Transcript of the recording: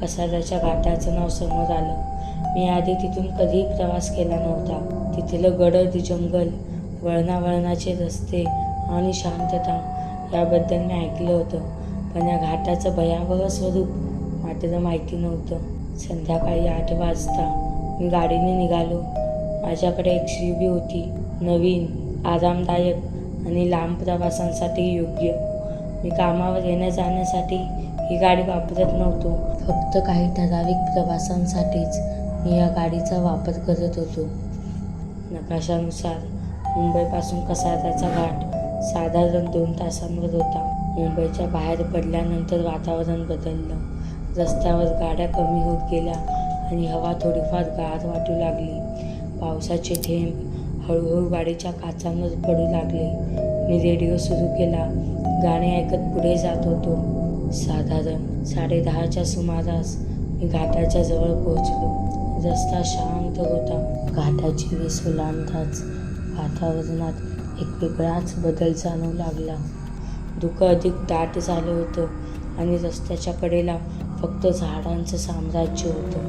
कसाऱ्याच्या घाटाचं नाव समोर आलं. मी आधी तिथून कधीही प्रवास केला नव्हता. तिथलं गडद जंगल, वळणावळणाचे रस्ते आणि शांतता याबद्दल मी ऐकलं होतं, पण या घाटाचं भयावह स्वरूप मात्र माहिती नव्हतं. संध्याकाळी 8 वाजता मी गाडीने निघालो. माझ्याकडे एक शिवी होती, नवीन, आरामदायक आणि लांब प्रवासांसाठी योग्य. मी कामावर येण्या जाण्यासाठी ही गाडी वापरत नव्हतो. फक्त काही ठराविक प्रवासांसाठीच मी या गाडीचा वापर करत होतो. नकाशानुसार मुंबईपासून कसाऱ्याचा घाट साधारण 2 तासांवर होता. मुंबईच्या बाहेर पडल्यानंतर वातावरण बदललं. रस्त्यावर गाड्या कमी होत गेल्या आणि हवा थोडीफार गार वाटू लागली. पावसाचे थेंब हळूहळू गाडीच्या काचांवर पडू लागले. मी रेडिओ सुरू केला. गाणे ऐकत पुढे जात होतो. साधारण 10:30च्या सुमारास मी घाटाच्या जवळ पोहोचलो. रस्ता शांत होता. घाटाची वेस ओलांडताच वातावरणात एक वेगळाच बदल जाणवू लागला. धुकं अधिक दाट झालं होतं आणि रस्त्याच्या कडेला फक्त झाडांचं साम्राज्य होतं.